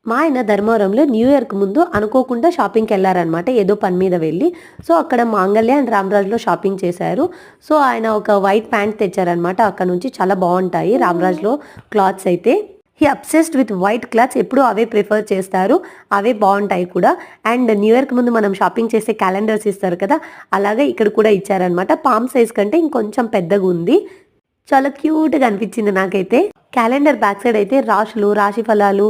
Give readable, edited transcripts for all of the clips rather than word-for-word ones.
మా ఆయన ధర్మవరంలో న్యూ ఇయర్కి ముందు అనుకోకుండా షాపింగ్కి వెళ్ళారనమాట, ఏదో పని మీద వెళ్ళి. సో అక్కడ మాంగళ్య అండ్ రామరాజ్లో షాపింగ్ చేశారు. సో ఆయన ఒక వైట్ ప్యాంట్ తెచ్చారనమాట, అక్కడ నుంచి చాలా బాగుంటాయి రామరాజ్లో క్లాత్స్ అయితే. He obsessed with white clothes, ఎప్పుడు అవే ప్రిఫర్ చేస్తారు, అవే బాగుంటాయి కూడా. అండ్ న్యూ ఇయర్కి ముందు మనం షాపింగ్ చేసే క్యాలెండర్స్ ఇస్తారు కదా, అలాగే ఇక్కడ కూడా ఇచ్చారనమాట. పామ్ సైజ్ కంటే ఇంకొంచెం పెద్దగా ఉంది, చాలా క్యూట్గా అనిపించింది నాకైతే. క్యాలెండర్ బ్యాక్ సైడ్ అయితే రాశులు, రాశి ఫలాలు,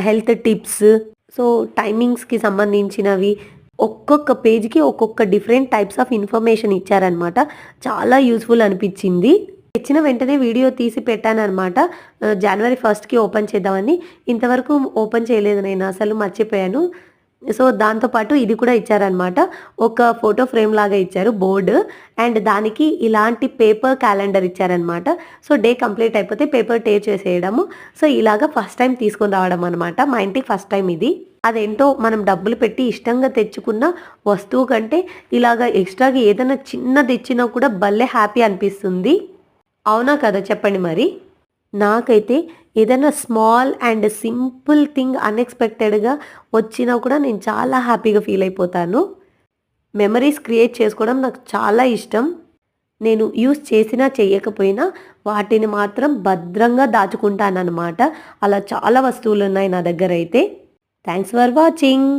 హెల్త్ టిప్స్, సో టైమింగ్స్కి సంబంధించినవి, ఒక్కొక్క పేజ్కి ఒక్కొక్క డిఫరెంట్ టైప్స్ ఆఫ్ ఇన్ఫర్మేషన్ ఇచ్చారనమాట. చాలా యూస్ఫుల్ అనిపించింది. తెచ్చిన వెంటనే వీడియో తీసి పెట్టాను అనమాట, జనవరి 1st ఓపెన్ చేద్దామని. ఇంతవరకు ఓపెన్ చేయలేదు నేను, అసలు మర్చిపోయాను. సో దాంతోపాటు ఇది కూడా ఇచ్చారనమాట, ఒక ఫోటో ఫ్రేమ్ లాగా ఇచ్చారు బోర్డు, అండ్ దానికి ఇలాంటి పేపర్ క్యాలెండర్ ఇచ్చారనమాట. సో డే కంప్లీట్ అయిపోతే పేపర్ టేర్ చేసేయడము. సో ఇలాగా ఫస్ట్ టైం తీసుకొని రావడం అనమాట, మా ఇంటికి ఫస్ట్ టైం ఇది. అదేంటో మనం డబ్బులు పెట్టి ఇష్టంగా తెచ్చుకున్న వస్తువు కంటే ఇలాగా ఎక్స్ట్రాగా ఏదైనా చిన్నది ఇచ్చినా కూడా భలే హ్యాపీ అనిపిస్తుంది. అవునా కదా చెప్పండి మరి. నాకైతే ఏదైనా స్మాల్ అండ్ సింపుల్ థింగ్ అన్ఎక్స్పెక్టెడ్గా వచ్చినా కూడా నేను చాలా హ్యాపీగా ఫీల్ అయిపోతాను. మెమరీస్ క్రియేట్ చేసుకోవడం నాకు చాలా ఇష్టం. నేను యూస్ చేసినా చేయకపోయినా వాటిని మాత్రం భద్రంగా దాచుకుంటానన్నమాట. అలా చాలా వస్తువులు ఉన్నాయి నా దగ్గర అయితే. Thanks for watching.